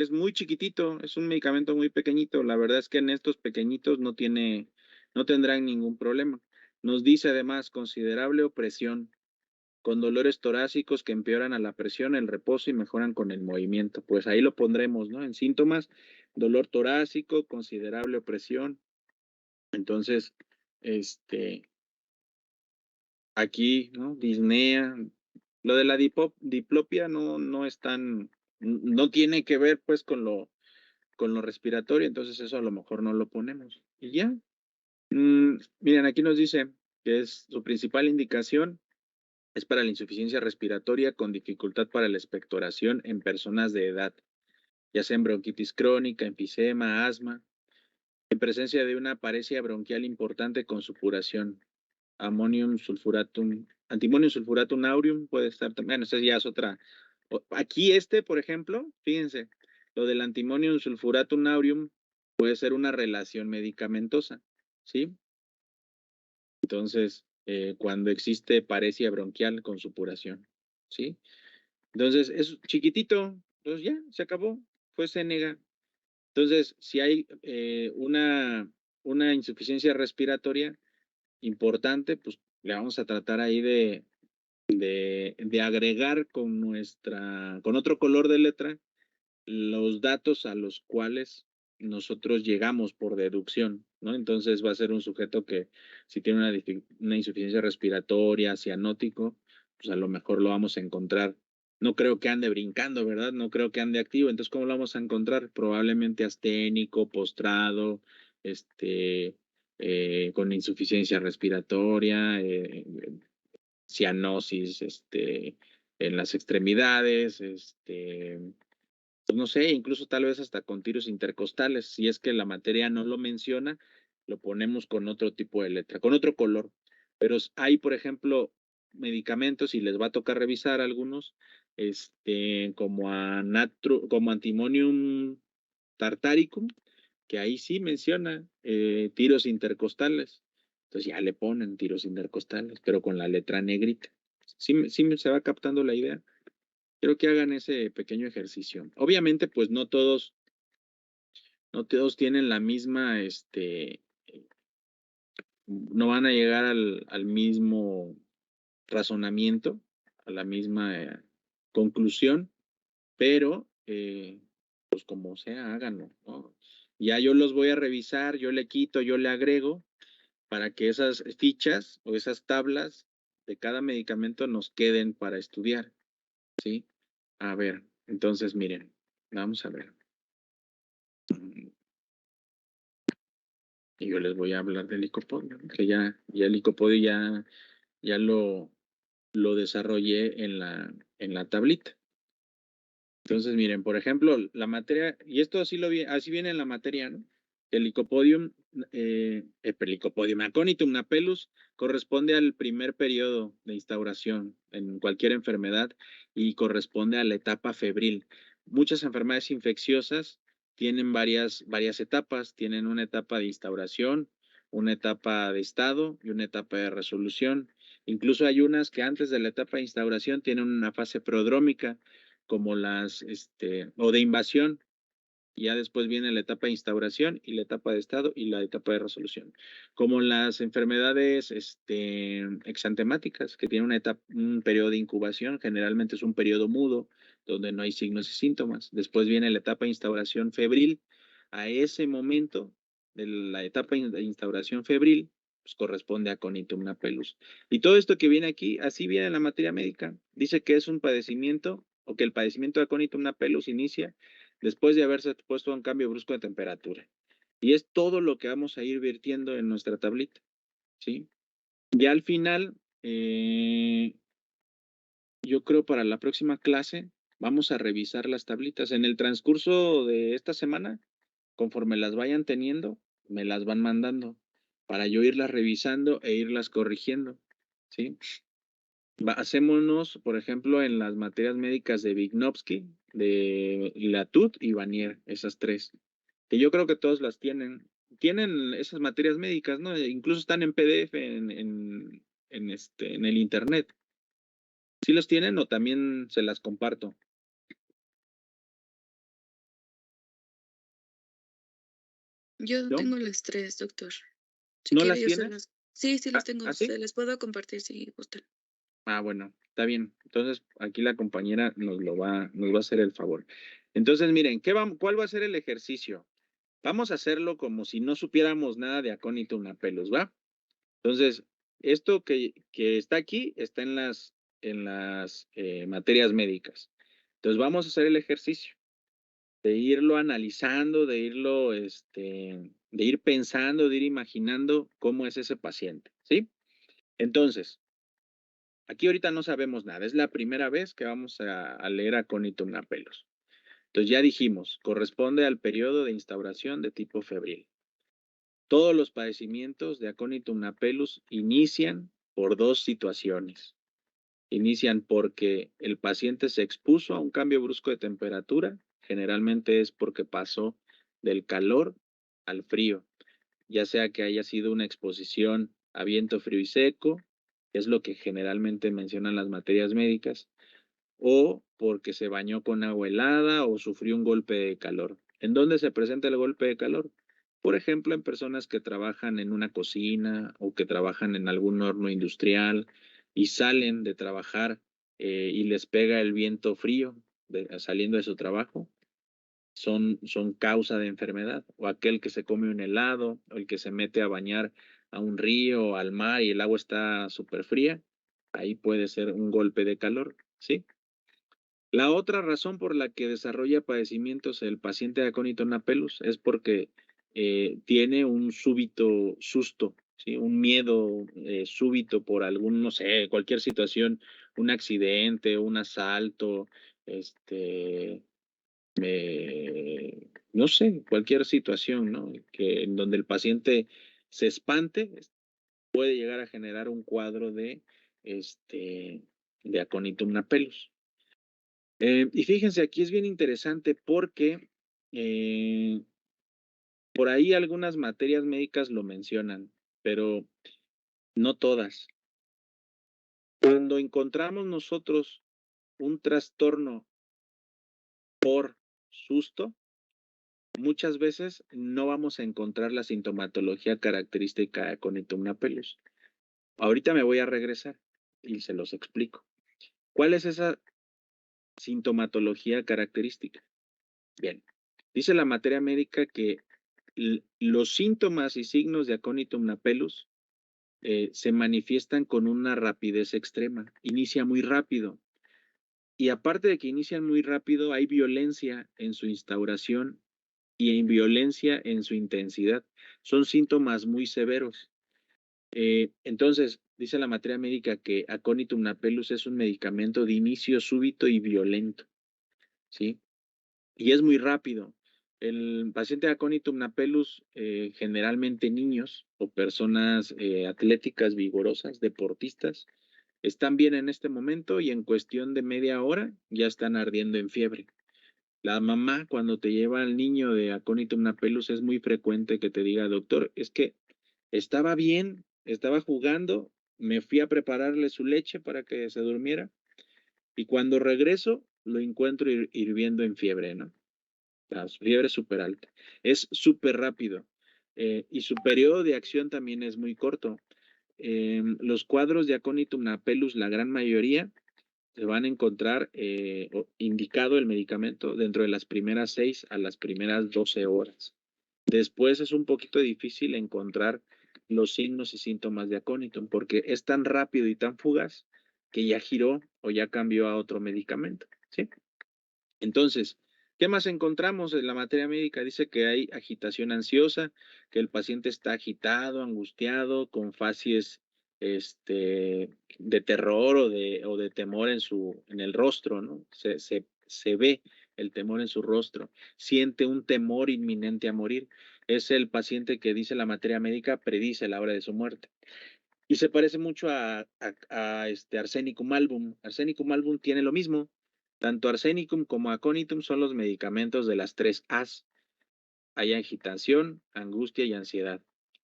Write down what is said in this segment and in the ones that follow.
Es muy chiquitito, es un medicamento muy pequeñito. La verdad es que en estos pequeñitos no tendrán ningún problema. Nos dice además considerable opresión, con dolores torácicos que empeoran a la presión, el reposo y mejoran con el movimiento. Pues ahí lo pondremos, ¿no? En síntomas, dolor torácico, considerable opresión. Entonces, este, aquí, ¿no? Disnea. Lo de la diplopia no es tan, no tiene que ver pues con lo respiratorio, entonces eso a lo mejor no lo ponemos. Y ya. Miren, aquí nos dice que es su principal indicación es para la insuficiencia respiratoria con dificultad para la expectoración en personas de edad, ya sea en bronquitis crónica, enfisema, asma, en presencia de una paresia bronquial importante con supuración. Ammonium sulfuratum, antimonium sulfuratum aureum puede estar también, bueno, esa ya es otra. Aquí por ejemplo, fíjense, lo del antimonium sulfuratum aureum puede ser una relación medicamentosa, ¿sí? Entonces, cuando existe paresia bronquial con supuración, ¿sí? Entonces, es chiquitito, entonces ya, se acabó, fue CNG. Entonces, si hay una insuficiencia respiratoria importante, pues le vamos a tratar ahí de agregar con otro color de letra los datos a los cuales nosotros llegamos por deducción, ¿no? Entonces va a ser un sujeto que si tiene una insuficiencia respiratoria, cianótico, pues a lo mejor lo vamos a encontrar. No creo que ande brincando, ¿verdad? No creo que ande activo. Entonces, ¿cómo lo vamos a encontrar? Probablemente asténico, postrado, con insuficiencia respiratoria, cianosis, en las extremidades, pues no sé, incluso tal vez hasta con tiros intercostales. Si es que la materia no lo menciona, lo ponemos con otro tipo de letra, con otro color. Pero hay, por ejemplo, medicamentos y les va a tocar revisar algunos, como antimonium tartaricum, que ahí sí menciona tiros intercostales. Entonces ya le ponen tiros intercostales, pero con la letra negrita. Sí se va captando la idea. Quiero que hagan ese pequeño ejercicio. Obviamente, pues no todos tienen la misma, no van a llegar al mismo razonamiento, a la misma conclusión, pero pues como sea, háganlo, ¿no? Ya yo los voy a revisar, yo le quito, yo le agrego para que esas fichas o esas tablas de cada medicamento nos queden para estudiar, ¿sí? A ver, entonces miren, vamos a ver. Y yo les voy a hablar del licopodio, ¿no? Que ya el licopodio ya lo desarrollé en la tablita. Entonces, miren, por ejemplo, la materia, y esto así viene en la materia, ¿no? El licopodium aconitum napellus corresponde al primer periodo de instauración en cualquier enfermedad y corresponde a la etapa febril. Muchas enfermedades infecciosas tienen varias etapas, tienen una etapa de instauración, una etapa de estado y una etapa de resolución. Incluso hay unas que antes de la etapa de instauración tienen una fase prodrómica, como o de invasión, y ya después viene la etapa de instauración y la etapa de estado y la etapa de resolución. Como las enfermedades exantemáticas, que tienen un periodo de incubación, generalmente es un periodo mudo, donde no hay signos y síntomas. Después viene la etapa de instauración febril. A ese momento de la etapa de instauración febril, pues corresponde a conitum napellus. Y todo esto que viene aquí, así viene en la materia médica. Dice que es un padecimiento, o que el padecimiento de aconitum napellus inicia después de haberse puesto un cambio brusco de temperatura. Y es todo lo que vamos a ir virtiendo en nuestra tablita, ¿sí? Ya al final, yo creo para la próxima clase vamos a revisar las tablitas. En el transcurso de esta semana, conforme las vayan teniendo, me las van mandando para yo irlas revisando e irlas corrigiendo, ¿sí? Hacémonos, por ejemplo, en las materias médicas de Vignovsky, de Latour y Vanier, esas tres, que yo creo que todos las tienen. Tienen esas materias médicas, ¿no? Incluso están en PDF en el internet. ¿Sí los tienen o también se las comparto? Yo ¿no? tengo las 3, doctor. Si ¿No quiere, las yo se tienes? las sí, sí las tengo, ¿Sí? se las puedo compartir si gustan. Bueno, está bien. Entonces, aquí la compañera nos va a hacer el favor. Entonces, miren, ¿cuál va a ser el ejercicio? Vamos a hacerlo como si no supiéramos nada de acónito napellus, ¿va? Entonces, esto que está aquí está en las materias médicas. Entonces, vamos a hacer el ejercicio de irlo analizando, de ir pensando, de ir imaginando cómo es ese paciente, ¿sí? Entonces, aquí ahorita no sabemos nada, es la primera vez que vamos a leer acónito napellus. Entonces, ya dijimos, corresponde al periodo de instauración de tipo febril. Todos los padecimientos de acónito napellus inician por dos situaciones. Inician porque el paciente se expuso a un cambio brusco de temperatura, generalmente es porque pasó del calor al frío, ya sea que haya sido una exposición a viento frío y seco, es lo que generalmente mencionan las materias médicas, o porque se bañó con agua helada o sufrió un golpe de calor. ¿En dónde se presenta el golpe de calor? Por ejemplo, en personas que trabajan en una cocina o que trabajan en algún horno industrial y salen de trabajar y les pega el viento frío saliendo de su trabajo, son causa de enfermedad. O aquel que se come un helado, o el que se mete a bañar a un río o al mar y el agua está súper fría, ahí puede ser un golpe de calor, ¿sí? La otra razón por la que desarrolla padecimientos el paciente de acónito napellus es porque tiene un súbito susto, ¿sí? Un miedo súbito por algún, no sé, cualquier situación, un accidente, un asalto, este, no sé, cualquier situación, ¿no? Que en donde el paciente se espante, puede llegar a generar un cuadro de aconitum napellus. Y fíjense, aquí es bien interesante porque eh, por ahí algunas materias médicas lo mencionan, pero no todas. Cuando encontramos nosotros un trastorno por susto, muchas veces no vamos a encontrar la sintomatología característica con napellus. Ahorita me voy a regresar y se los explico. ¿Cuál es esa sintomatología característica? Bien, dice la materia médica que los síntomas y signos de aconitum napellus se manifiestan con una rapidez extrema. Inicia muy rápido. Y aparte de que inician muy rápido, hay violencia en su instauración y en violencia en su intensidad. Son síntomas muy severos. Entonces, dice la materia médica que aconitum napellus es un medicamento de inicio súbito y violento, ¿sí? Y es muy rápido. El paciente de aconitum napellus, generalmente niños o personas atléticas, vigorosas, deportistas, están bien en este momento y en cuestión de media hora ya están ardiendo en fiebre. La mamá, cuando te lleva al niño de aconitum napellus, es muy frecuente que te diga, doctor, es que estaba bien, estaba jugando, me fui a prepararle su leche para que se durmiera y cuando regreso lo encuentro hirviendo en fiebre, ¿no? La fiebre es súper alta. Es súper rápido. Y su periodo de acción también es muy corto. Los cuadros de aconitum napellus, la gran mayoría, se van a encontrar indicado el medicamento dentro de las primeras 6 a las primeras 12 horas. Después es un poquito difícil encontrar los signos y síntomas de aconitum porque es tan rápido y tan fugaz que ya giró o ya cambió a otro medicamento, ¿sí? Entonces, ¿qué más encontramos en la materia médica? Dice que hay agitación ansiosa, que el paciente está agitado, angustiado, con facies de terror o de temor en el rostro, ¿no? Se ve el temor en su rostro, siente un temor inminente a morir. Es el paciente que dice la materia médica predice la hora de su muerte. Y se parece mucho a Arsenicum album. Arsenicum album tiene lo mismo. Tanto Arsenicum como Aconitum son los medicamentos de las tres As. Hay agitación, angustia y ansiedad,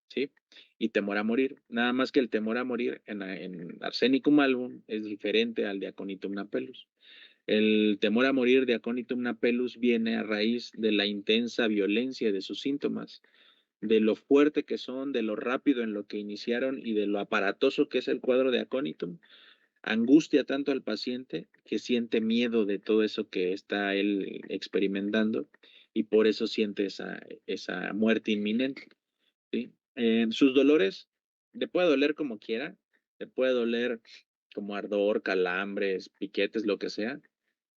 ¿sí? Y temor a morir. Nada más que el temor a morir en Arsenicum album es diferente al de Aconitum napellus. El temor a morir de Aconitum napellus viene a raíz de la intensa violencia de sus síntomas. de lo fuerte que son, de lo rápido en lo que iniciaron y de lo aparatoso que es el cuadro de acónitum, angustia tanto al paciente que siente miedo de todo eso que está él experimentando y por eso siente esa muerte inminente, ¿sí? Sus dolores, le puede doler como quiera, le puede doler como ardor, calambres, piquetes, lo que sea,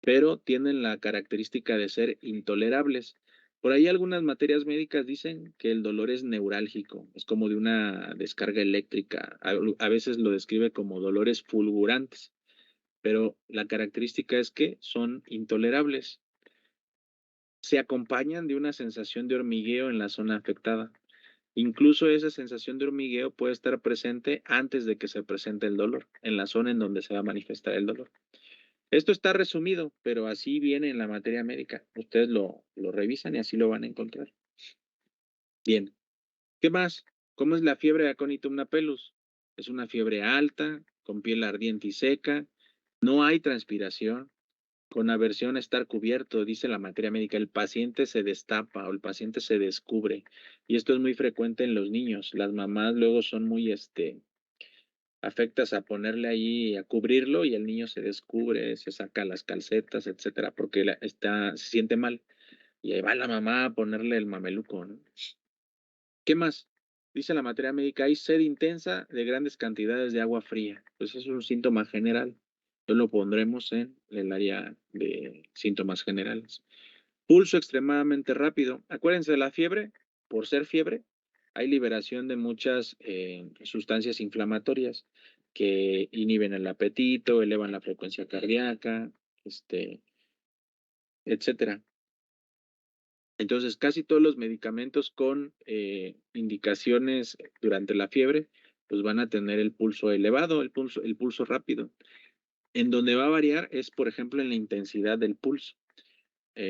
pero tienen la característica de ser intolerables. Por ahí algunas materias médicas dicen que el dolor es neurálgico, es como de una descarga eléctrica. A veces lo describe como dolores fulgurantes, pero la característica es que son intolerables. Se acompañan de una sensación de hormigueo en la zona afectada. Incluso esa sensación de hormigueo puede estar presente antes de que se presente el dolor, en la zona en donde se va a manifestar el dolor. Esto está resumido, pero así viene en la materia médica. Ustedes lo revisan y así lo van a encontrar. Bien. ¿Qué más? ¿Cómo es la fiebre de aconitum napellus? Es una fiebre alta, con piel ardiente y seca, no hay transpiración, con aversión a estar cubierto, dice la materia médica, el paciente se destapa o el paciente se descubre. Y esto es muy frecuente en los niños. Las mamás luego son muy afectas a ponerle ahí, a cubrirlo y el niño se descubre, se saca las calcetas, etcétera, porque se siente mal. Y ahí va la mamá a ponerle el mameluco, ¿no? ¿Qué más? Dice la materia médica, hay sed intensa de grandes cantidades de agua fría. Pues es un síntoma general. Yo lo pondremos en el área de síntomas generales. Pulso extremadamente rápido. Acuérdense de la fiebre. Por ser fiebre, hay liberación de muchas sustancias inflamatorias que inhiben el apetito, elevan la frecuencia cardíaca, etcétera. Entonces, casi todos los medicamentos con indicaciones durante la fiebre, pues van a tener el pulso elevado, el pulso rápido. En donde va a variar es, por ejemplo, en la intensidad del pulso.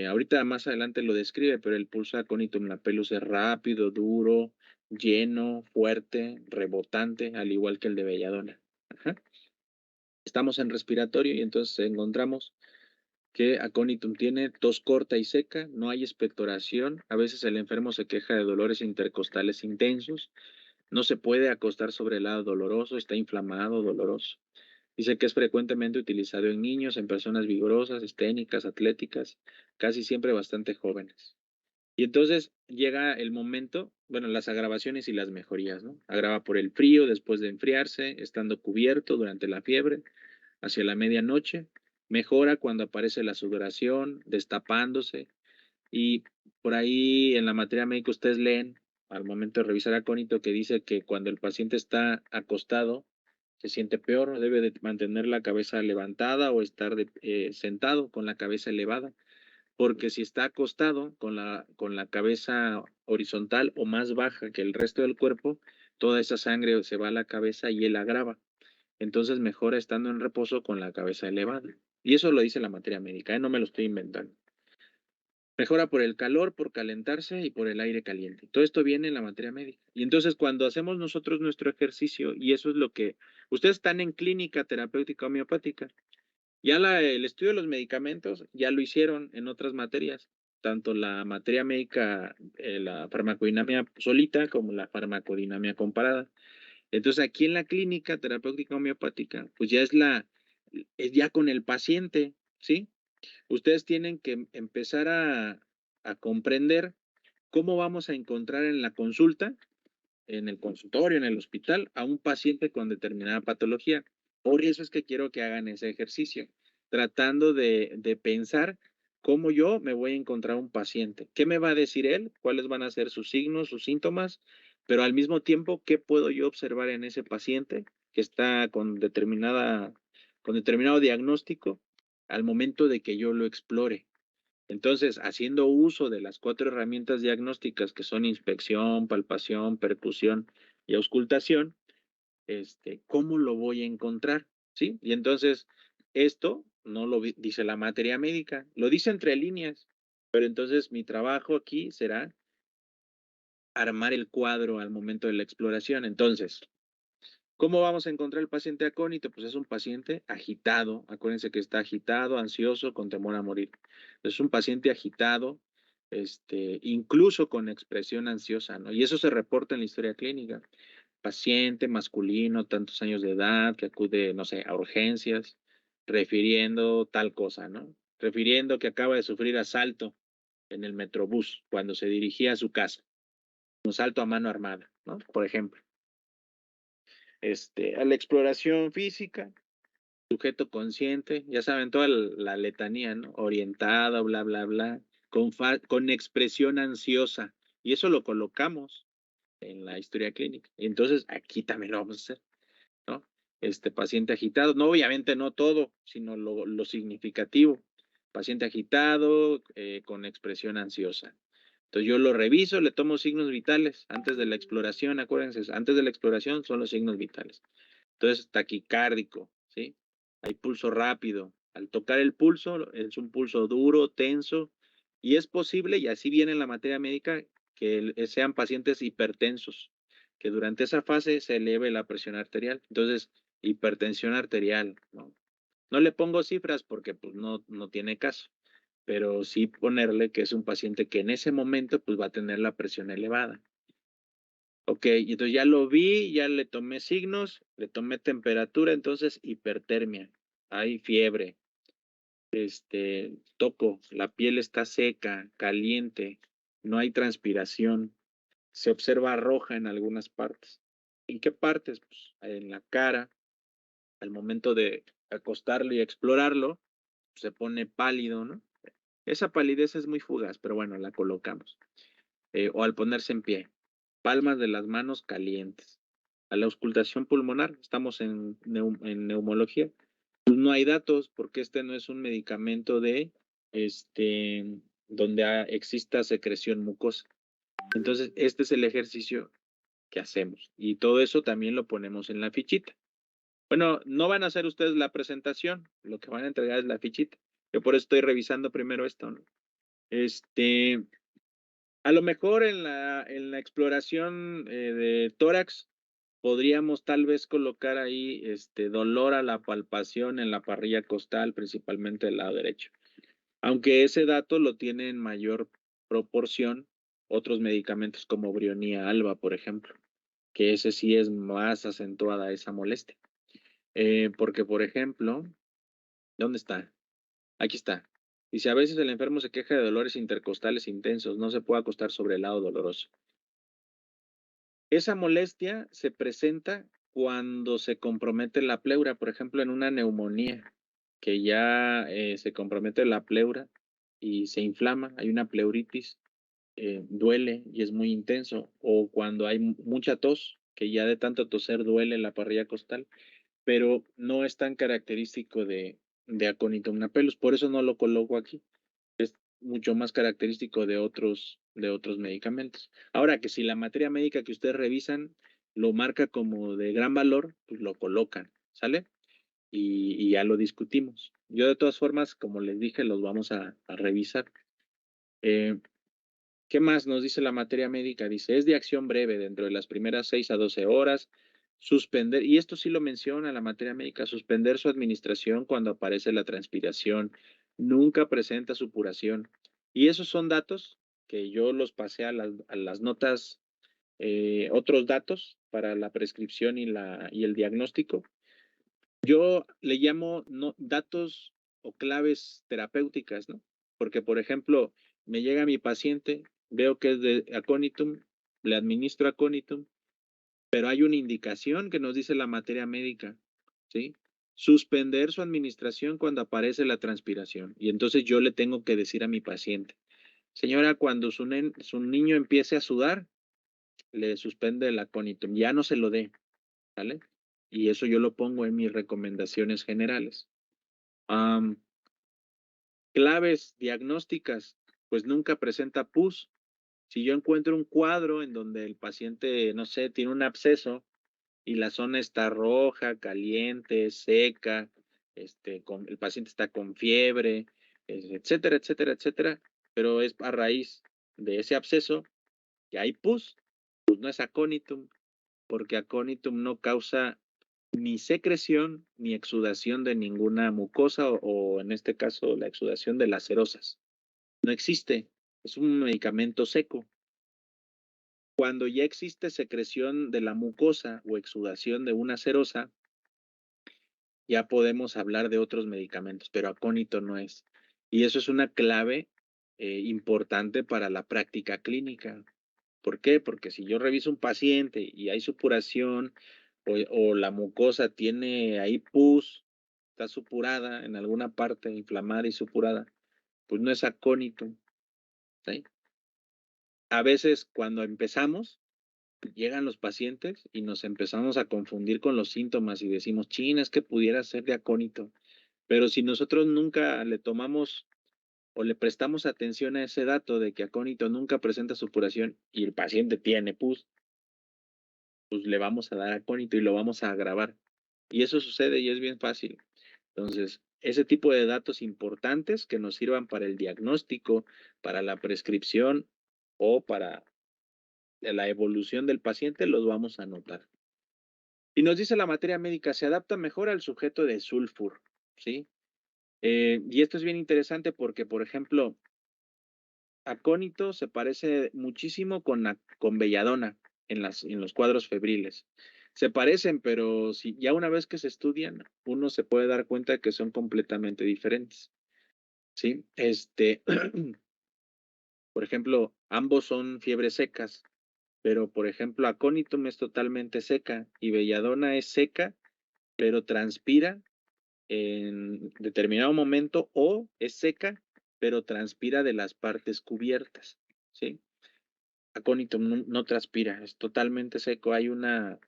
Ahorita más adelante lo describe, pero el pulso aconitum napellus es rápido, duro, lleno, fuerte, rebotante, al igual que el de belladona. Ajá. Estamos en respiratorio y entonces encontramos que aconitum tiene tos corta y seca, no hay expectoración, a veces el enfermo se queja de dolores intercostales intensos, no se puede acostar sobre el lado doloroso, está inflamado, doloroso. Dice que es frecuentemente utilizado en niños, en personas vigorosas, esténicas, atléticas, casi siempre bastante jóvenes. Y entonces llega el momento, bueno, las agravaciones y las mejorías, ¿no? Agrava por el frío, después de enfriarse, estando cubierto durante la fiebre, hacia la medianoche, mejora cuando aparece la sudoración, destapándose, y por ahí en la materia médica ustedes leen al momento de revisar acónito que dice que cuando el paciente está acostado se siente peor, debe de mantener la cabeza levantada o estar sentado con la cabeza elevada, porque si está acostado con la cabeza horizontal o más baja que el resto del cuerpo, toda esa sangre se va a la cabeza y él agrava. Entonces mejora estando en reposo con la cabeza elevada. Y eso lo dice la materia médica, no me lo estoy inventando. Mejora por el calor, por calentarse y por el aire caliente. Todo esto viene en la materia médica. Y entonces cuando hacemos nosotros nuestro ejercicio, y eso es lo que ustedes están en clínica terapéutica homeopática, ya el estudio de los medicamentos ya lo hicieron en otras materias, tanto la materia médica, la farmacodinamia solita como la farmacodinamia comparada. Entonces aquí en la clínica terapéutica homeopática, pues ya es ya con el paciente, ¿sí? Ustedes tienen que empezar a comprender cómo vamos a encontrar en la consulta, en el consultorio, en el hospital, a un paciente con determinada patología. Por eso es que quiero que hagan ese ejercicio, tratando de pensar cómo yo me voy a encontrar un paciente. ¿Qué me va a decir él? ¿Cuáles van a ser sus signos, sus síntomas? Pero al mismo tiempo, ¿qué puedo yo observar en ese paciente que está con determinado diagnóstico al momento de que yo lo explore? Entonces, haciendo uso de las 4 herramientas diagnósticas que son inspección, palpación, percusión y auscultación, ¿cómo lo voy a encontrar? ¿Sí? Y entonces, esto no lo dice la materia médica, lo dice entre líneas, pero entonces mi trabajo aquí será armar el cuadro al momento de la exploración. Entonces, ¿cómo vamos a encontrar el paciente acónito? Pues es un paciente agitado. Acuérdense que está agitado, ansioso, con temor a morir. Es un paciente agitado, incluso con expresión ansiosa, ¿no? Y eso se reporta en la historia clínica. Paciente masculino, tantos años de edad, que acude, no sé, a urgencias, refiriendo tal cosa, ¿no? Refiriendo que acaba de sufrir asalto en el Metrobús cuando se dirigía a su casa, un asalto a mano armada, ¿no? Por ejemplo. A la exploración física, sujeto consciente, ya saben, toda la letanía, ¿no? Orientado, bla, bla, bla, con expresión ansiosa. Y eso lo colocamos en la historia clínica. Entonces, aquí también lo vamos a hacer, ¿no? Paciente agitado, no, obviamente no todo, sino lo significativo. Paciente agitado, con expresión ansiosa. Entonces yo lo reviso, le tomo signos vitales antes de la exploración, acuérdense, antes de la exploración son los signos vitales. Entonces, taquicárdico, ¿sí? Hay pulso rápido. Al tocar el pulso, es un pulso duro, tenso, y es posible, y así viene en la materia médica, que sean pacientes hipertensos, que durante esa fase se eleve la presión arterial. Entonces, hipertensión arterial, ¿no? No le pongo cifras porque pues no tiene caso, pero sí ponerle que es un paciente que en ese momento pues va a tener la presión elevada. Ok, y entonces ya lo vi, ya le tomé signos, le tomé temperatura, entonces hipertermia, hay fiebre, toco, la piel está seca, caliente, no hay transpiración, se observa roja en algunas partes. ¿En qué partes? Pues en la cara, al momento de acostarlo y explorarlo, se pone pálido, ¿no? Esa palidez es muy fugaz, pero bueno, la colocamos. O al ponerse en pie, palmas de las manos calientes. A la auscultación pulmonar, estamos en neumología, pues no hay datos porque este no es un medicamento de donde exista secreción mucosa. Entonces, este es el ejercicio que hacemos y todo eso también lo ponemos en la fichita. Bueno, no van a hacer ustedes la presentación, lo que van a entregar es la fichita. Yo por eso estoy revisando primero esto, ¿no? A lo mejor en la exploración de tórax podríamos tal vez colocar ahí dolor a la palpación en la parrilla costal, principalmente del lado derecho. Aunque ese dato lo tiene en mayor proporción otros medicamentos como Brionía alba, por ejemplo, que ese sí es más acentuada esa molestia. Porque, por ejemplo, ¿dónde está? Aquí está. Dice, a veces el enfermo se queja de dolores intercostales intensos, no se puede acostar sobre el lado doloroso. Esa molestia se presenta cuando se compromete la pleura, por ejemplo, en una neumonía, que ya se compromete la pleura y se inflama, hay una pleuritis, duele y es muy intenso, o cuando hay mucha tos, que ya de tanto toser duele la parrilla costal, pero no es tan característico de aconitum napellus, por eso no lo coloco aquí. Es mucho más característico de otros medicamentos. Ahora que si la materia médica que ustedes revisan lo marca como de gran valor, pues lo colocan, ¿sale? Y ya lo discutimos. Yo de todas formas, como les dije, los vamos a revisar. ¿Qué más nos dice la materia médica? Dice, es de acción breve dentro de las primeras 6 a 12 horas, suspender, y esto sí lo menciona la materia médica, suspender su administración cuando aparece la transpiración, nunca presenta supuración. Y esos son datos que yo los pasé a las notas, otros datos para la prescripción y el diagnóstico. Yo le llamo datos o claves terapéuticas, ¿no? Porque, por ejemplo, me llega mi paciente, veo que es de aconitum, le administro aconitum, pero hay una indicación que nos dice la materia médica, ¿sí? Suspender su administración cuando aparece la transpiración. Y entonces yo le tengo que decir a mi paciente, señora, cuando su niño empiece a sudar, le suspende el aconitum, ya no se lo dé, ¿vale? Y eso yo lo pongo en mis recomendaciones generales. Claves diagnósticas, pues nunca presenta pus. Si yo encuentro un cuadro en donde el paciente, no sé, tiene un absceso y la zona está roja, caliente, seca, el paciente está con fiebre, etcétera, etcétera, etcétera, pero es a raíz de ese absceso que hay pus, pues no es aconitum, porque aconitum no causa ni secreción ni exudación de ninguna mucosa o en este caso la exudación de las serosas. No existe. es un medicamento seco. Cuando ya existe secreción de la mucosa o exudación de una serosa, ya podemos hablar de otros medicamentos, pero acónito no es. Y eso es una clave importante para la práctica clínica. ¿Por qué? Porque si yo reviso un paciente y hay supuración o la mucosa tiene ahí pus, está supurada en alguna parte, inflamada y supurada, pues no es acónito, ¿sí? A veces cuando empezamos, llegan los pacientes y nos empezamos a confundir con los síntomas y decimos, chin, es que pudiera ser de acónito. Pero si nosotros nunca le tomamos o le prestamos atención a ese dato de que acónito nunca presenta supuración y el paciente tiene pus, pues le vamos a dar acónito y lo vamos a agravar. Y eso sucede y es bien fácil. Entonces, ese tipo de datos importantes que nos sirvan para el diagnóstico, para la prescripción o para la evolución del paciente, los vamos a anotar. Y nos dice la materia médica, se adapta mejor al sujeto de sulfur, ¿sí? Y esto es bien interesante porque, por ejemplo, acónito se parece muchísimo con belladona en los cuadros febriles. Se parecen, pero si ya una vez que se estudian, uno se puede dar cuenta de que son completamente diferentes, ¿sí? Por ejemplo, ambos son fiebres secas, pero por ejemplo, acónitum es totalmente seca y belladona es seca, pero transpira en determinado momento o es seca, pero transpira de las partes cubiertas, ¿sí? Acónito no transpira, es totalmente seco, hay una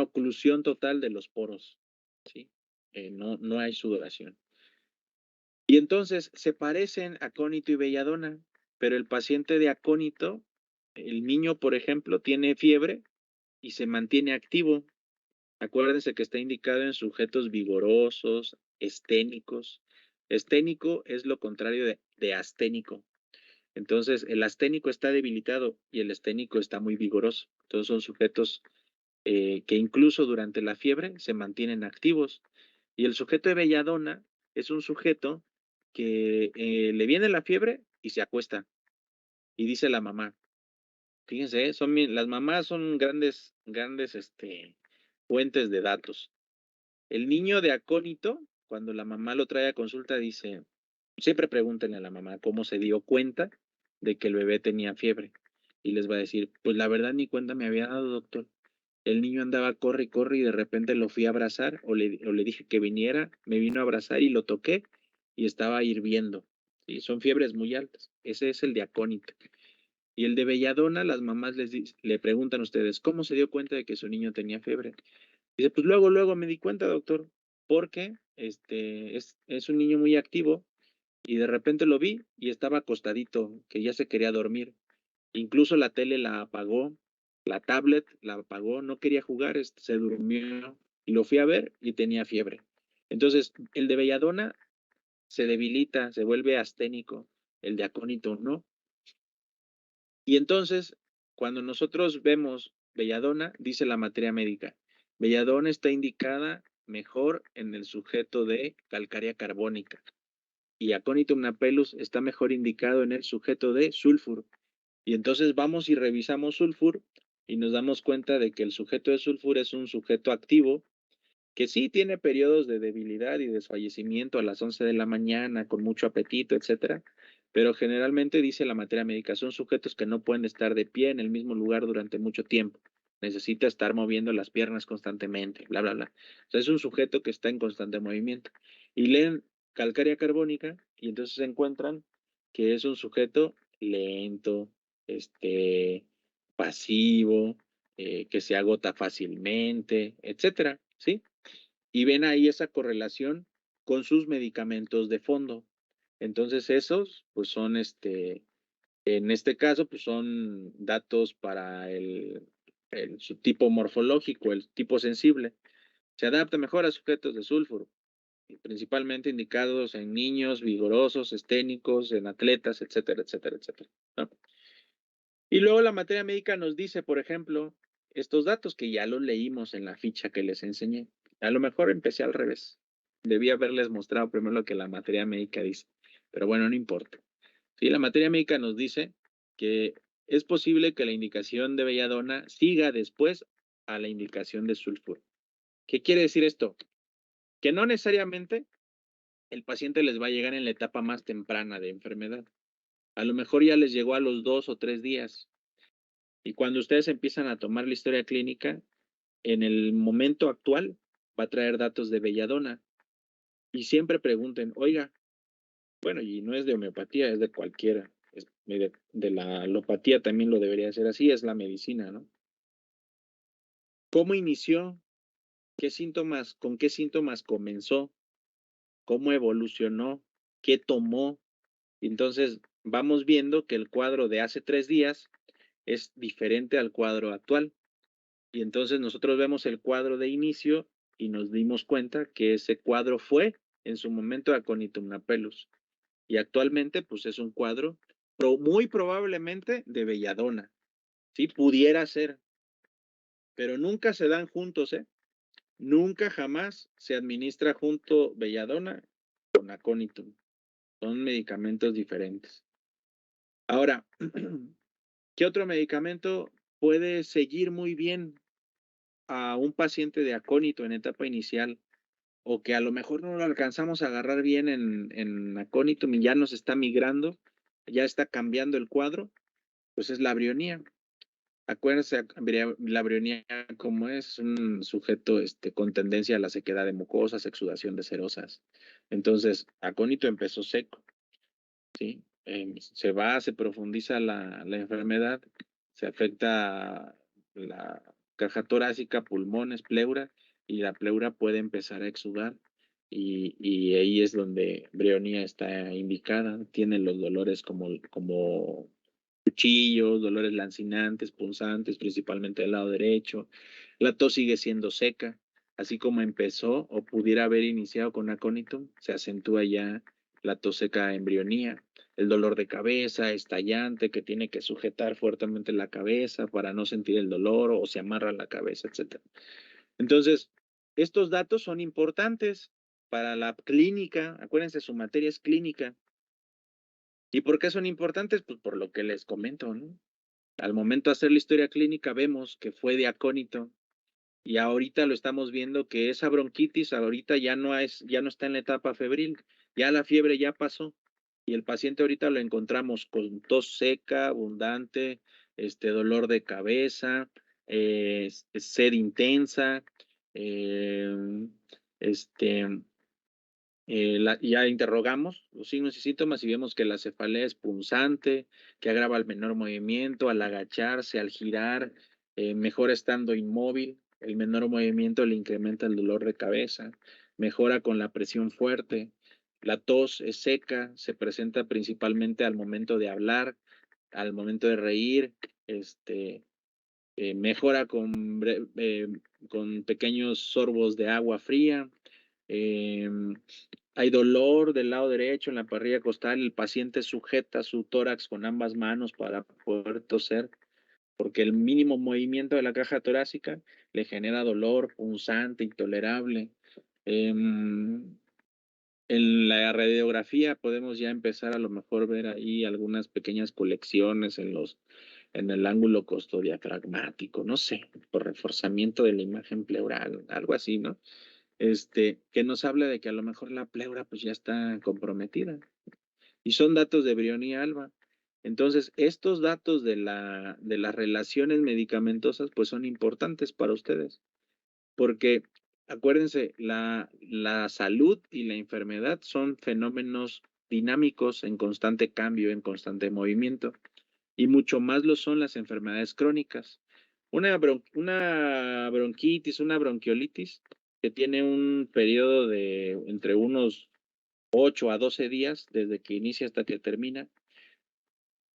oclusión total de los poros, ¿sí? No hay sudoración. Y entonces se parecen acónito y belladona, pero el paciente de acónito, el niño, por ejemplo, tiene fiebre y se mantiene activo. Acuérdense que está indicado en sujetos vigorosos, esténicos. Esténico es lo contrario de asténico. Entonces, el asténico está debilitado y el esténico está muy vigoroso. Entonces, son sujetos que incluso durante la fiebre se mantienen activos. Y el sujeto de belladona es un sujeto que le viene la fiebre y se acuesta. Y dice la mamá, fíjense, las mamás son grandes fuentes de datos. El niño de acónito, cuando la mamá lo trae a consulta, dice, siempre pregúntenle a la mamá cómo se dio cuenta de que el bebé tenía fiebre. Y les va a decir, pues la verdad ni cuenta me había dado, doctor. El niño andaba corre y corre y de repente lo fui a abrazar o le dije que viniera, me vino a abrazar y lo toqué y estaba hirviendo. ¿Sí? Son fiebres muy altas. Ese es el de acónito. Y el de belladona, las mamás le preguntan a ustedes, ¿cómo se dio cuenta de que su niño tenía fiebre? Dice, pues luego me di cuenta, doctor, porque es un niño muy activo y de repente lo vi y estaba acostadito, que ya se quería dormir. Incluso la tele la apagó, la tablet la apagó, no quería jugar, se durmió y lo fui a ver y tenía fiebre. Entonces, el de belladona se debilita, se vuelve asténico, el de acónito no. Y entonces, cuando nosotros vemos belladona, dice la materia médica, belladona está indicada mejor en el sujeto de calcárea carbónica y aconitum napellus está mejor indicado en el sujeto de sulfur. Y entonces vamos y revisamos sulfur y nos damos cuenta de que el sujeto de sulfur es un sujeto activo que sí tiene periodos de debilidad y desfallecimiento a las 11 de la mañana, con mucho apetito, etcétera, pero generalmente dice la materia médica, son sujetos que no pueden estar de pie en el mismo lugar durante mucho tiempo. Necesita estar moviendo las piernas constantemente, bla, bla, bla. O sea, es un sujeto que está en constante movimiento. Y leen calcárea carbónica y entonces se encuentran que es un sujeto lento, pasivo, que se agota fácilmente, etcétera, ¿sí? Y ven ahí esa correlación con sus medicamentos de fondo. Entonces esos, pues son en este caso, pues son datos para el subtipo morfológico, el tipo sensible. Se adapta mejor a sujetos de sulfuro, principalmente indicados en niños vigorosos, esténicos, en atletas, etcétera, etcétera, etcétera, ¿no? Y luego la materia médica nos dice, por ejemplo, estos datos que ya los leímos en la ficha que les enseñé. A lo mejor empecé al revés. Debí haberles mostrado primero lo que la materia médica dice. Pero bueno, no importa. Sí, la materia médica nos dice que es posible que la indicación de belladona siga después a la indicación de sulfuro. ¿Qué quiere decir esto? Que no necesariamente el paciente les va a llegar en la etapa más temprana de enfermedad. A lo mejor ya les llegó a los 2 o 3 días. Y cuando ustedes empiezan a tomar la historia clínica, en el momento actual va a traer datos de belladona. Y siempre pregunten, oiga, bueno, y no es de homeopatía, es de cualquiera. De la alopatía también lo debería ser así, es la medicina, ¿no? ¿Cómo inició? ¿Qué síntomas, con qué síntomas comenzó? ¿Cómo evolucionó? ¿Qué tomó? Entonces, vamos viendo que el cuadro de hace 3 días es diferente al cuadro actual. Y entonces nosotros vemos el cuadro de inicio y nos dimos cuenta que ese cuadro fue en su momento Aconitum napellus. Y actualmente, pues es un cuadro muy probablemente de belladona. Sí, pudiera ser, pero nunca se dan juntos, ¿eh? Nunca jamás se administra junto belladona con aconitum. Son medicamentos diferentes. Ahora, ¿qué otro medicamento puede seguir muy bien a un paciente de acónito en etapa inicial o que a lo mejor no lo alcanzamos a agarrar bien en acónito y ya nos está migrando, ya está cambiando el cuadro? Pues es la brionía. Acuérdense, la brionía como es un sujeto con tendencia a la sequedad de mucosas, exudación de serosas. Entonces, acónito empezó seco, ¿sí? Se profundiza la enfermedad, se afecta la caja torácica, pulmones, pleura, y la pleura puede empezar a exudar, y ahí es donde brionía está indicada. Tiene los dolores como cuchillos, dolores lancinantes, punzantes, principalmente del lado derecho. La tos sigue siendo seca, así como empezó o pudiera haber iniciado con acónito, se acentúa ya la tos seca embrionía, el dolor de cabeza estallante que tiene que sujetar fuertemente la cabeza para no sentir el dolor o se amarra la cabeza, etcétera. Entonces, estos datos son importantes para la clínica. Acuérdense, su materia es clínica. ¿Y por qué son importantes? Pues por lo que les comento, ¿no? Al momento de hacer la historia clínica vemos que fue de acónito y ahorita lo estamos viendo que esa bronquitis ahorita ya no está en la etapa febril, ya la fiebre ya pasó y el paciente ahorita lo encontramos con tos seca, abundante, dolor de cabeza, sed intensa, eh, este, ya interrogamos los signos y síntomas y vemos que la cefalea es punzante, que agrava el menor movimiento, al agacharse, al girar, mejora estando inmóvil, el menor movimiento le incrementa el dolor de cabeza, mejora con la presión fuerte, la tos es seca, se presenta principalmente al momento de hablar, al momento de reír, mejora con pequeños sorbos de agua fría. eh, Hay dolor del lado derecho en la parrilla costal, el paciente sujeta su tórax con ambas manos para poder toser, porque el mínimo movimiento de la caja torácica le genera dolor punzante, intolerable. En la radiografía podemos ya empezar a lo mejor ver ahí algunas pequeñas colecciones en el ángulo costodiafragmático, no sé, por reforzamiento de la imagen pleural, algo así, ¿no? Que nos habla de que a lo mejor la pleura pues ya está comprometida. Y son datos de Brionía alba. Entonces, estos datos de las relaciones medicamentosas pues son importantes para ustedes, porque acuérdense, la salud y la enfermedad son fenómenos dinámicos en constante cambio, en constante movimiento, y mucho más lo son las enfermedades crónicas. Una bronquitis, una bronquiolitis, que tiene un periodo de entre unos 8 a 12 días, desde que inicia hasta que termina.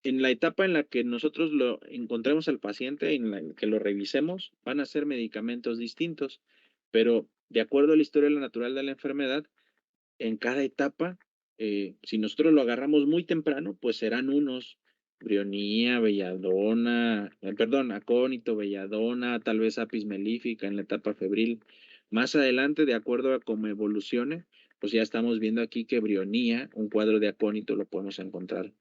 En la etapa en la que nosotros lo encontremos al paciente, en la que lo revisemos, van a ser medicamentos distintos, pero de acuerdo a la historia natural de la enfermedad, en cada etapa, si nosotros lo agarramos muy temprano, pues serán unos brionía, belladona, perdón, acónito, belladona, tal vez apis melífica en la etapa febril. Más adelante, de acuerdo a cómo evolucione, pues ya estamos viendo aquí que brionía, un cuadro de acónito lo podemos encontrar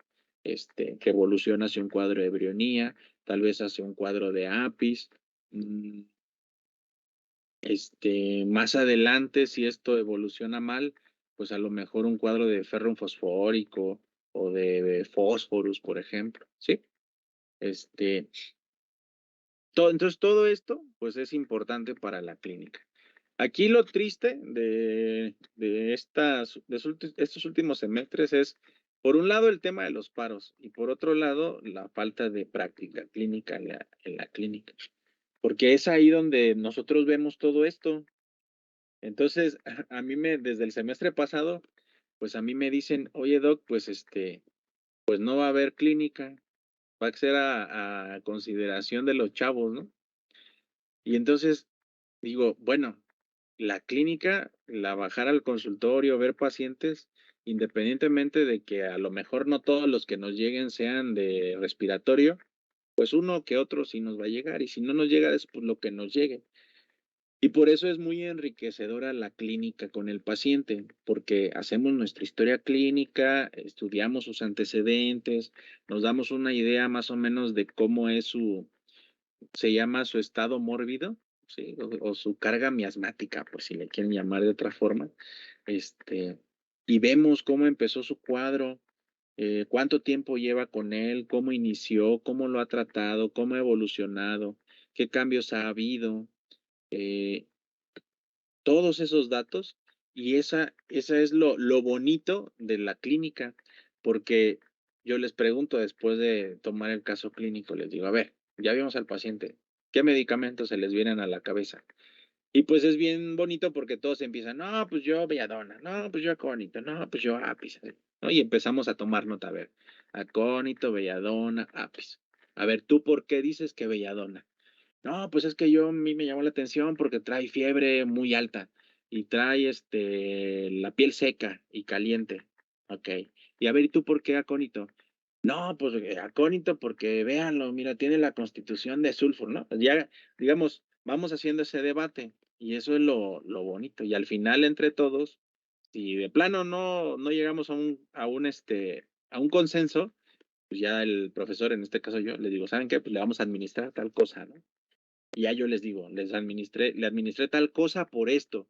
que evoluciona hacia un cuadro de brionía, tal vez hacia un cuadro de apis. Más adelante, si esto evoluciona mal, pues a lo mejor un cuadro de ferrum fosfórico o de fósforus, por ejemplo, ¿sí? Entonces todo esto, pues es importante para la clínica. Aquí lo triste de estos últimos semestres es, por un lado, el tema de los paros y por otro lado, la falta de práctica clínica en la clínica, porque es ahí donde nosotros vemos todo esto. Entonces, a mí desde el semestre pasado, pues a mí me dicen, oye, doc, pues pues no va a haber clínica, va a ser a consideración de los chavos, ¿no? Y entonces digo, bueno, la clínica, la bajar al consultorio, ver pacientes, independientemente de que a lo mejor no todos los que nos lleguen sean de respiratorio, pues uno que otro sí nos va a llegar, y si no nos llega, es pues lo que nos llegue. Y por eso es muy enriquecedora la clínica con el paciente, porque hacemos nuestra historia clínica, estudiamos sus antecedentes, nos damos una idea más o menos de cómo es se llama su estado mórbido, ¿sí? O su carga miasmática, pues si le quieren llamar de otra forma. Y vemos cómo empezó su cuadro, cuánto tiempo lleva con él, cómo inició, cómo lo ha tratado, cómo ha evolucionado, qué cambios ha habido. eh, Todos esos datos, y esa es lo bonito de la clínica, porque yo les pregunto después de tomar el caso clínico, les digo, a ver, ya vimos al paciente, ¿qué medicamentos se les vienen a la cabeza? Y pues es bien bonito porque todos empiezan, no, pues yo belladona, no, pues yo acónito, no, pues yo apis, ¿no? Y empezamos a tomar nota, a ver, acónito, belladona, apis. A ver, ¿tú por qué dices que belladona? No, pues es que a mí me llamó la atención porque trae fiebre muy alta y trae la piel seca y caliente. Ok. Y a ver, ¿y tú por qué acónito? No, pues acónito porque véanlo, mira, tiene la constitución de sulfur, ¿no? Ya, digamos, vamos haciendo ese debate y eso es lo bonito. Y al final, entre todos, si de plano no llegamos a un consenso, pues ya el profesor, en este caso yo, le digo, ¿saben qué? Pues le vamos a administrar tal cosa, ¿no? Y ya yo les digo, le administré tal cosa por esto.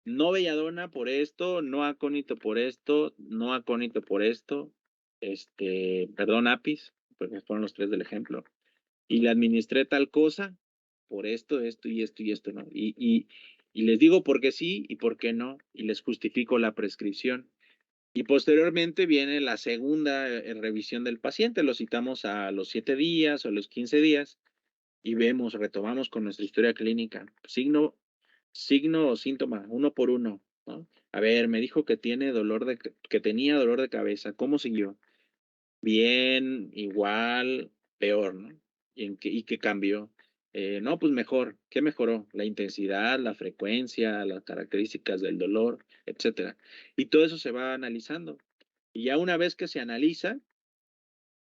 No belladona por esto, no acónito por esto, no acónito por esto, perdón, apis, porque fueron los tres del ejemplo. Y le administré tal cosa por esto y esto y esto, ¿no? Y les digo por qué sí y por qué no, y les justifico la prescripción. Y posteriormente viene la segunda revisión del paciente, lo citamos a los 7 días o los 15 días y vemos, retomamos con nuestra historia clínica, signo o síntoma, uno por uno, ¿no? A ver, me dijo que que tenía dolor de cabeza, ¿cómo siguió? Bien, igual, peor, ¿no? ¿Y qué cambió? No, pues mejor. ¿Qué mejoró? La intensidad, la frecuencia, las características del dolor, etcétera. Y todo eso se va analizando. Y ya una vez que se analiza,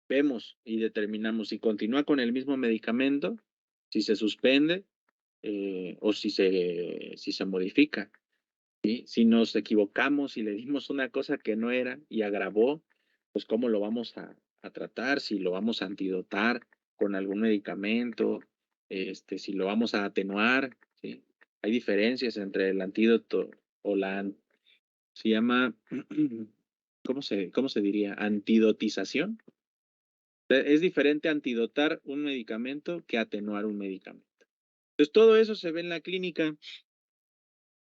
vemos y determinamos si continúa con el mismo medicamento, si se suspende o si se modifica. ¿Sí? Si nos equivocamos y le dimos una cosa que no era y agravó, pues cómo lo vamos a tratar, si lo vamos a antidotar con algún medicamento, si lo vamos a atenuar, ¿sí? Hay diferencias entre el antídoto o se llama, cómo se diría? Antidotización. Es diferente antidotar un medicamento que atenuar un medicamento. Entonces todo eso se ve en la clínica,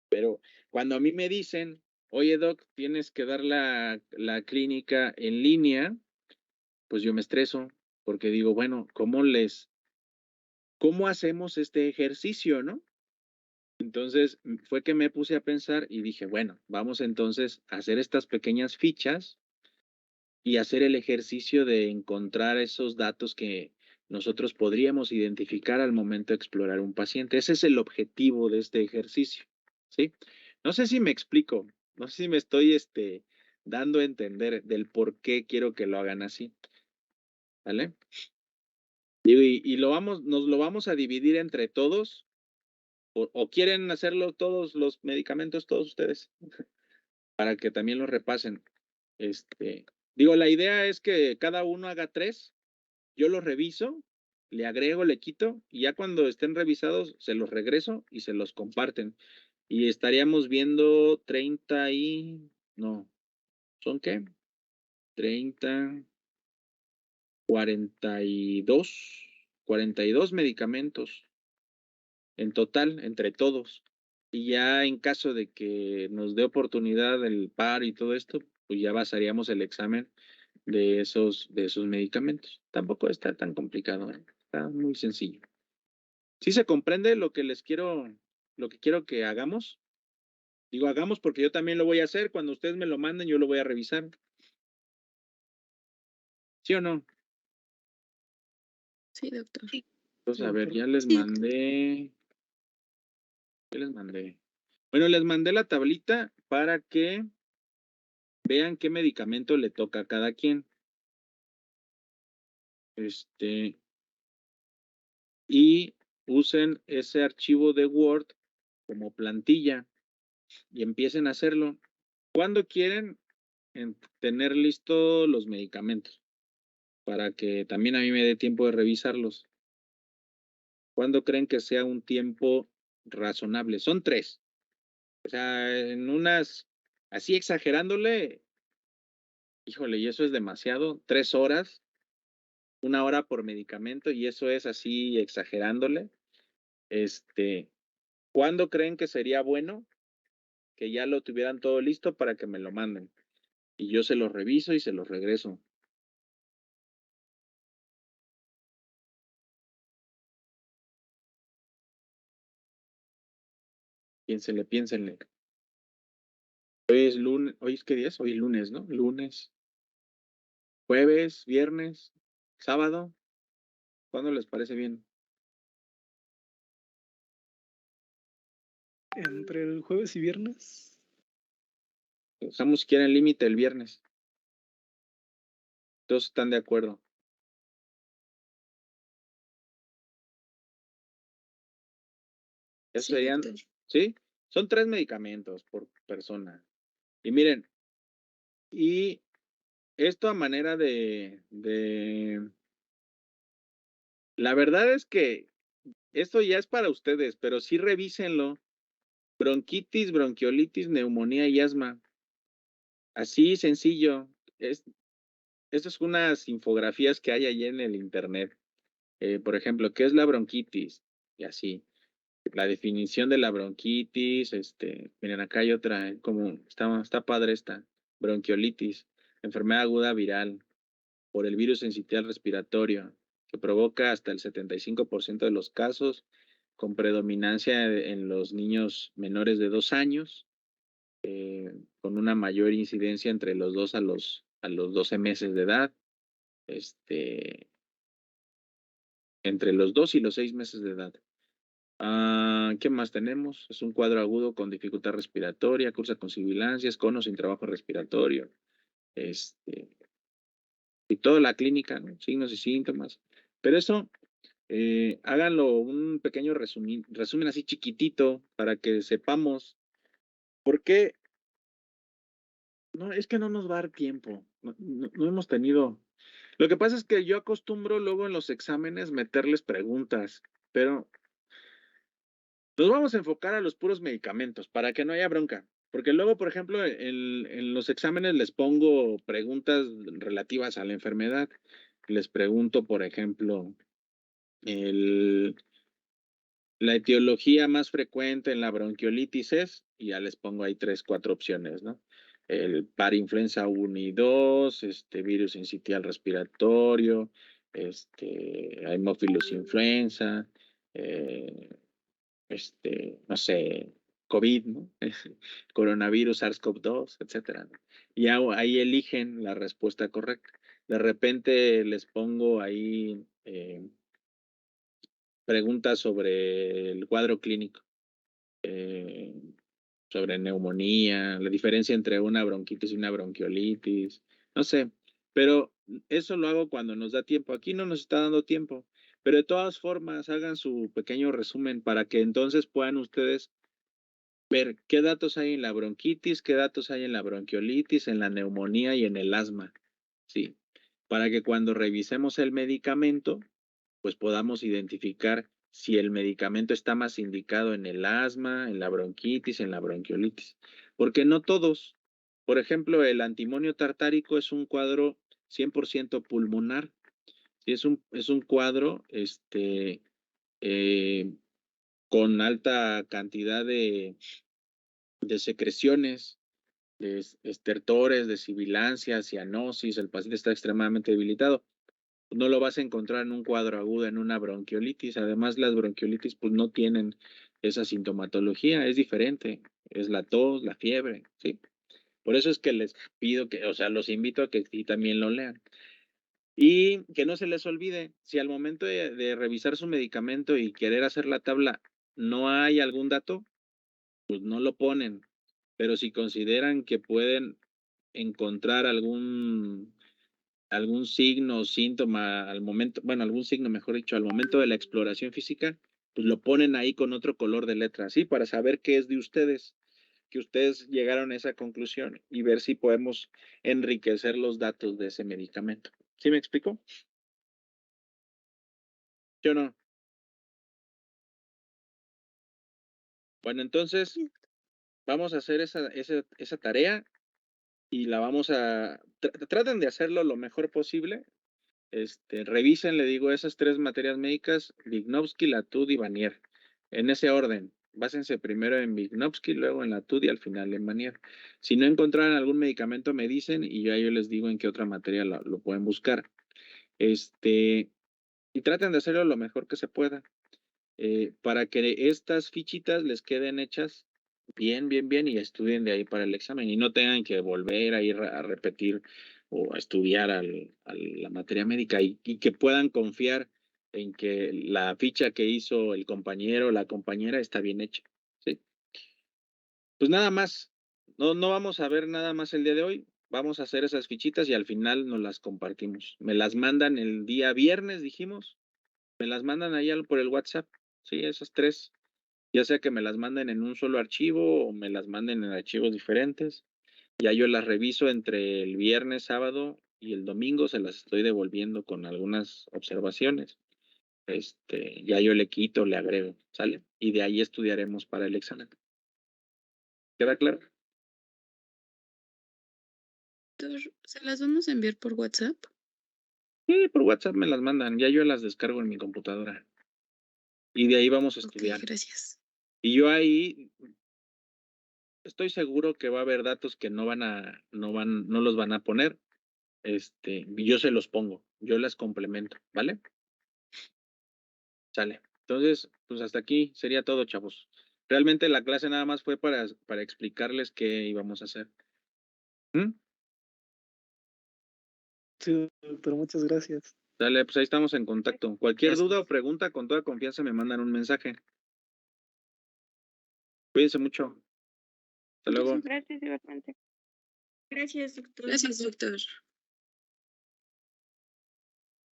pero cuando a mí me dicen, oye doc, tienes que dar la clínica en línea, pues yo me estreso porque digo, bueno, ¿cómo hacemos este ejercicio, no? Entonces fue que me puse a pensar y dije, bueno, vamos entonces a hacer estas pequeñas fichas y hacer el ejercicio de encontrar esos datos que nosotros podríamos identificar al momento de explorar un paciente. Ese es el objetivo de este ejercicio, ¿sí? No sé si me explico, no sé si me estoy dando a entender del por qué quiero que lo hagan así, ¿vale? Y nos lo vamos a dividir entre todos, o quieren hacerlo todos los medicamentos, todos ustedes, para que también los repasen. Digo, la idea es que cada uno haga 3, yo los reviso, le agrego, le quito, y ya cuando estén revisados se los regreso y se los comparten. Y estaríamos viendo 30 y no, ¿son qué? 30, 42 medicamentos en total, entre todos. Y ya en caso de que nos dé oportunidad el par y todo esto, pues ya basaríamos el examen de esos medicamentos. Tampoco está tan complicado, ¿eh? Está muy sencillo. ¿Sí se comprende lo que quiero que hagamos? Digo, hagamos porque yo también lo voy a hacer. Cuando ustedes me lo manden, yo lo voy a revisar. ¿Sí o no? Sí, doctor. Entonces, Sí, a ver, doctor. ya les Sí, doctor. mandé. ¿Qué les mandé? Bueno, les mandé la tablita para que vean qué medicamento le toca a cada quien. Y usen ese archivo de Word como plantilla y empiecen a hacerlo. ¿Cuándo quieren tener listos los medicamentos? Para que también a mí me dé tiempo de revisarlos. ¿Cuándo creen que sea un tiempo razonable? Son 3. O sea, en unas, así exagerándole, híjole, y eso es demasiado. 3 horas, 1 hora por medicamento, y eso es así exagerándole. ¿Cuándo creen que sería bueno que ya lo tuvieran todo listo para que me lo manden? Y yo se los reviso y se los regreso. Piénsenle, piénsenle. Hoy es lunes, ¿hoy es qué día es? Hoy es lunes, ¿no? Lunes, jueves, viernes, sábado. ¿Cuándo les parece bien? Entre el jueves y viernes. Dejamos si quieren límite el viernes. Todos están de acuerdo. Eso Sí, serían, doctor. ¿sí? Son 3 medicamentos por persona. Y miren, y esto a manera la verdad es que esto ya es para ustedes, pero sí revísenlo. Bronquitis, bronquiolitis, neumonía y asma. Así sencillo. Estas son unas infografías que hay allí en el internet. Por ejemplo, ¿qué es la bronquitis? Y así. La definición de la bronquitis, miren, acá hay otra, como está padre esta. Bronquiolitis, enfermedad aguda viral por el virus sincitial respiratorio, que provoca hasta el 75% de los casos, con predominancia en los niños menores de 2 años, con una mayor incidencia entre los 2 a los 12 meses de edad, entre los 2 y los 6 meses de edad. ¿Qué más tenemos? Es un cuadro agudo con dificultad respiratoria, cursa con sibilancias, con o sin trabajo respiratorio, y toda la clínica, ¿no? Signos y síntomas. Pero eso, háganlo un pequeño resumen así chiquitito para que sepamos por qué. No, es que no nos va a dar tiempo. No hemos tenido. Lo que pasa es que yo acostumbro luego en los exámenes meterles preguntas, pero nos vamos a enfocar a los puros medicamentos para que no haya bronca. Porque luego, por ejemplo, en los exámenes les pongo preguntas relativas a la enfermedad. Les pregunto, por ejemplo, la etiología más frecuente en la bronquiolitis es, y ya les pongo ahí 3, 4 opciones, ¿no? El parainfluenza 1 y 2, virus sincitial respiratorio, Haemophilus influenza, eh, no sé, COVID, ¿no? Coronavirus, SARS-CoV-2, etcétera, ¿no? Y ahí eligen la respuesta correcta. De repente les pongo ahí preguntas sobre el cuadro clínico, eh, sobre neumonía, la diferencia entre una bronquitis y una bronquiolitis, no sé, pero eso lo hago cuando nos da tiempo. Aquí no nos está dando tiempo, pero de todas formas hagan su pequeño resumen para que entonces puedan ustedes ver qué datos hay en la bronquitis, qué datos hay en la bronquiolitis, en la neumonía y en el asma. ¿sí? Para que cuando revisemos el medicamento, pues podamos identificar si el medicamento está más indicado en el asma, en la bronquitis, en la bronquiolitis. Porque no todos. Por ejemplo, el antimonio tartárico es un cuadro 100% pulmonar. Sí, es un cuadro eh, con alta cantidad de secreciones, de estertores, de sibilancia, cianosis, el paciente está extremadamente debilitado. No lo vas a encontrar en un cuadro agudo, en una bronquiolitis. Además, las bronquiolitis pues no tienen esa sintomatología, es diferente, es la tos, la fiebre, ¿sí? Por eso es que les pido que, o sea, los invito a que sí también lo lean. Y que no se les olvide, si al momento de revisar su medicamento y querer hacer la tabla no hay algún dato, pues no lo ponen. Pero si consideran que pueden encontrar algún signo o síntoma al momento, bueno, algún signo, mejor dicho, al momento de la exploración física, pues lo ponen ahí con otro color de letra, ¿sí? Para saber qué es de ustedes, que ustedes llegaron a esa conclusión y ver si podemos enriquecer los datos de ese medicamento. ¿Sí me explico? ¿Yo no? Bueno, entonces vamos a hacer esa tarea y la vamos a... traten de hacerlo lo mejor posible. Revisen, le digo, esas 3 materias médicas, Lichnowsky, Latude y Vanier. En ese orden. Básense primero en Lichnowsky, luego en Latude y al final en Vanier. Si no encontraran algún medicamento, me dicen y yo les digo en qué otra materia lo pueden buscar. Y traten de hacerlo lo mejor que se pueda. Para que estas fichitas les queden hechas bien, bien, bien y estudien de ahí para el examen y no tengan que volver a ir a repetir o a estudiar a la materia médica y que puedan confiar en que la ficha que hizo el compañero o la compañera está bien hecha. ¿Sí? Pues nada más, no vamos a ver nada más el día de hoy, vamos a hacer esas fichitas y al final nos las compartimos. Me las mandan el día viernes, dijimos, me las mandan ahí por el WhatsApp, sí, esas 3. Ya sea que me las manden en un solo archivo o me las manden en archivos diferentes. Ya yo las reviso entre el viernes, sábado y el domingo, se las estoy devolviendo con algunas observaciones. Ya yo le quito, le agrego, ¿sale? Y de ahí estudiaremos para el examen. ¿Queda claro? Doctor, ¿se las vamos a enviar por WhatsApp? Sí, por WhatsApp me las mandan, ya yo las descargo en mi computadora. Y de ahí vamos a Ok, estudiar. gracias. Y yo ahí estoy seguro que va a haber datos que no los van a poner. Yo se los pongo, yo las complemento, ¿vale? Sale. Entonces, pues hasta aquí sería todo, chavos. Realmente la clase nada más fue para explicarles qué íbamos a hacer. ¿Mm? Sí, doctor, muchas gracias. Dale, pues ahí estamos en contacto. Cualquier Gracias. duda o pregunta, con toda confianza me mandan un mensaje. Cuídense mucho. Hasta luego. Gracias, igualmente. Gracias, doctor. Gracias, doctor.